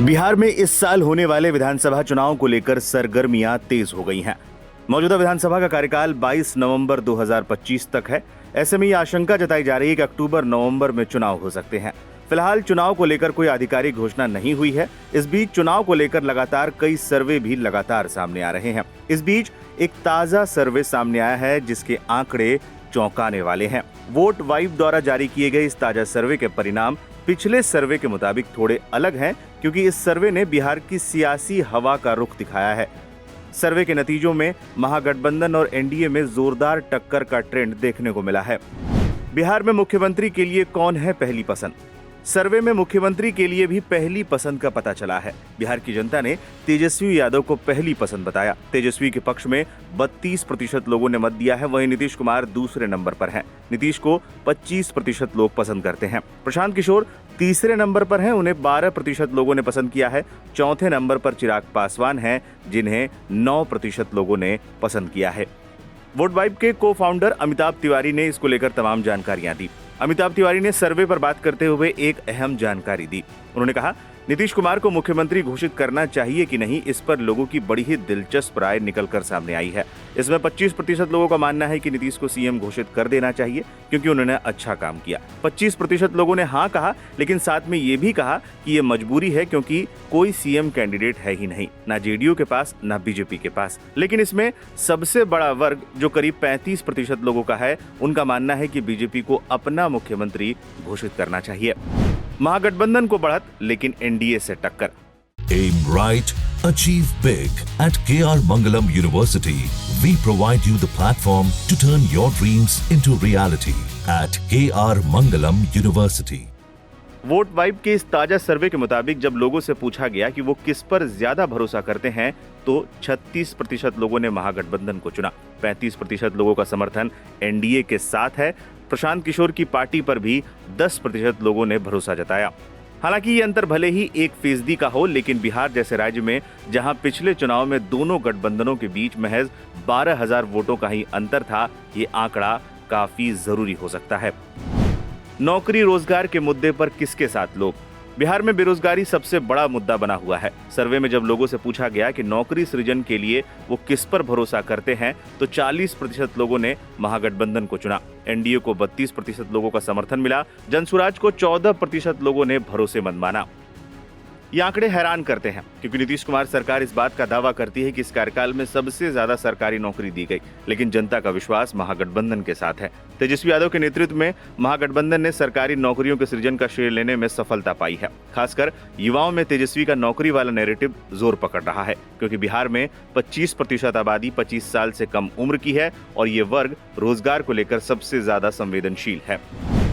बिहार में इस साल होने वाले विधानसभा चुनाव को लेकर सरगर्मियां तेज हो गई हैं। मौजूदा विधानसभा का कार्यकाल 22 नवंबर 2025 तक है। ऐसे में ये आशंका जताई जा रही है कि अक्टूबर-नवंबर में चुनाव हो सकते हैं। फिलहाल चुनाव को लेकर कोई आधिकारिक घोषणा नहीं हुई है। इस बीच चुनाव को लेकर लगातार कई सर्वे भी लगातार सामने आ रहे हैं। इस बीच एक ताजा सर्वे सामने आया है जिसके आंकड़े चौंकाने वाले हैं। वोट वाइब द्वारा जारी किए गए इस ताजा सर्वे के परिणाम पिछले सर्वे के मुताबिक थोड़े अलग हैं, क्योंकि इस सर्वे ने बिहार की सियासी हवा का रुख दिखाया है। सर्वे के नतीजों में महागठबंधन और एनडीए में जोरदार टक्कर का ट्रेंड देखने को मिला है। बिहार में मुख्यमंत्री के लिए कौन है पहली पसंद? सर्वे में मुख्यमंत्री के लिए भी पहली पसंद का पता चला है। बिहार की जनता ने तेजस्वी यादव को पहली पसंद बताया। तेजस्वी के पक्ष में 32% लोगों ने मत दिया है, वहीं नीतीश कुमार दूसरे नंबर पर हैं। नीतीश को 25% लोग पसंद करते हैं। प्रशांत किशोर तीसरे नंबर पर हैं, उन्हें 12% लोगों ने पसंद किया है। चौथे नंबर पर चिराग पासवान हैं, जिन्हें 9% लोगों ने पसंद किया है। वोट वाइब के को फाउंडर अमिताभ तिवारी ने इसको लेकर तमाम जानकारियां दी। अमिताभ तिवारी ने सर्वे पर बात करते हुए एक अहम जानकारी दी। उन्होंने कहा, नीतीश कुमार को मुख्यमंत्री घोषित करना चाहिए कि नहीं, इस पर लोगों की बड़ी ही दिलचस्प राय निकलकर सामने आई है। इसमें 25% लोगों का मानना है कि नीतीश को सीएम घोषित कर देना चाहिए क्योंकि उन्होंने अच्छा काम किया। 25% लोगों ने हाँ कहा, लेकिन साथ में ये भी कहा कि ये मजबूरी है क्योंकि कोई सीएम कैंडिडेट है ही नहीं, ना जेडीयू के पास ना बीजेपी के पास। लेकिन इसमें सबसे बड़ा वर्ग जो करीब 35% लोगों का है, उनका मानना है कि बीजेपी को अपना मुख्यमंत्री घोषित करना चाहिए। महागठबंधन को बढ़त, लेकिन एनडीए से टक्कर। Aim right, achieve big. At KR Mangalam University, we provide you the platform to turn your dreams into reality. At KR Mangalam University. Vote vibe के इस ताजा सर्वे के मुताबिक जब लोगों से पूछा गया कि वो किस पर ज्यादा भरोसा करते हैं, तो 36% लोगों ने महागठबंधन को चुना। 35% लोगों का समर्थन एनडीए के साथ है। प्रशांत किशोर की पार्टी पर भी 10% लोगों ने भरोसा जताया। हालांकि ये अंतर भले ही 1% का हो, लेकिन बिहार जैसे राज्य में जहां पिछले चुनाव में दोनों गठबंधनों के बीच महज 12,000 वोटों का ही अंतर था, ये आंकड़ा काफी जरूरी हो सकता है। नौकरी रोजगार के मुद्दे पर किसके साथ लोग? बिहार में बेरोजगारी सबसे बड़ा मुद्दा बना हुआ है। सर्वे में जब लोगों से पूछा गया कि नौकरी सृजन के लिए वो किस पर भरोसा करते हैं, तो 40% लोगों ने महागठबंधन को चुना। एनडीए को 32% लोगों का समर्थन मिला। जनसुराज को 14% लोगों ने भरोसेमंद माना। ये आंकड़े हैरान करते हैं, क्योंकि नीतीश कुमार सरकार इस बात का दावा करती है कि इस कार्यकाल में सबसे ज्यादा सरकारी नौकरी दी गई, लेकिन जनता का विश्वास महागठबंधन के साथ है। तेजस्वी यादव के नेतृत्व में महागठबंधन ने सरकारी नौकरियों के सृजन का श्रेय लेने में सफलता पाई है। खासकर युवाओं में तेजस्वी का नौकरी वाला नैरेटिव जोर पकड़ रहा है, क्योंकि बिहार में 25% आबादी 25 साल से कम उम्र की है और ये वर्ग रोजगार को लेकर सबसे ज्यादा संवेदनशील है।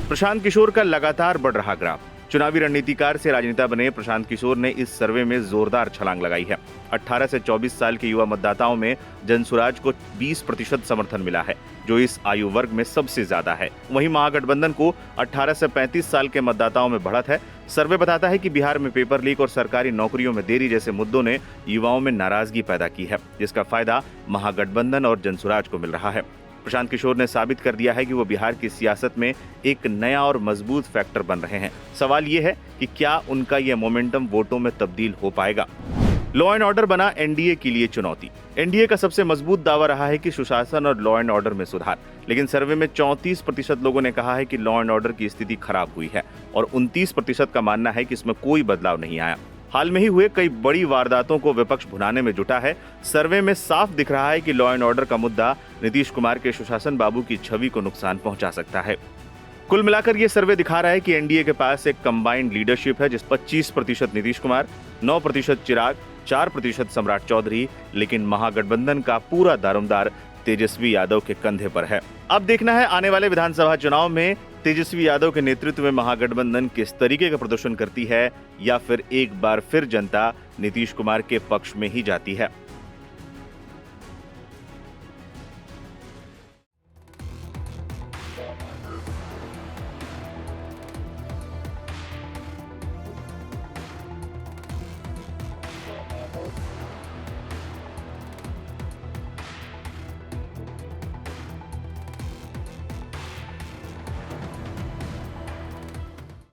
प्रशांत किशोर का लगातार बढ़ रहा ग्राफ। चुनावी रणनीतिकार से राजनेता बने प्रशांत किशोर ने इस सर्वे में जोरदार छलांग लगाई है। 18 से 24 साल के युवा मतदाताओं में जनसुराज को 20% समर्थन मिला है, जो इस आयु वर्ग में सबसे ज्यादा है। वहीं महागठबंधन को 18 से 35 साल के मतदाताओं में बढ़त है। सर्वे बताता है कि बिहार में पेपर लीक और सरकारी नौकरियों में देरी जैसे मुद्दों ने युवाओं में नाराजगी पैदा की है, जिसका फायदा महागठबंधन और जनसुराज को मिल रहा है। प्रशांत किशोर ने साबित कर दिया है कि वो बिहार की सियासत में एक नया और मजबूत फैक्टर बन रहे हैं। सवाल ये है कि क्या उनका ये मोमेंटम वोटों में तब्दील हो पाएगा? लॉ एंड ऑर्डर बना एनडीए के लिए चुनौती। एनडीए का सबसे मजबूत दावा रहा है कि सुशासन और लॉ एंड ऑर्डर में सुधार, लेकिन सर्वे में 34% लोगों ने कहा है कि लॉ एंड ऑर्डर की स्थिति खराब हुई है और 29% का मानना है कि इसमें कोई बदलाव नहीं आया। हाल में ही हुए कई बड़ी वारदातों को विपक्ष भुनाने में जुटा है। सर्वे में साफ दिख रहा है कि लॉ एंड ऑर्डर का मुद्दा नीतीश कुमार के सुशासन बाबू की छवि को नुकसान पहुंचा सकता है। कुल मिलाकर ये सर्वे दिखा रहा है कि एनडीए के पास एक कंबाइंड लीडरशिप है, जिस 25% नीतीश कुमार, 9% चिराग, 4% सम्राट चौधरी, लेकिन महागठबंधन का पूरा दारोमदार तेजस्वी यादव के कंधे पर है। अब देखना है आने वाले विधानसभा चुनाव में तेजस्वी यादव के नेतृत्व में महागठबंधन किस तरीके का प्रदर्शन करती है, या फिर एक बार फिर जनता नीतीश कुमार के पक्ष में ही जाती है।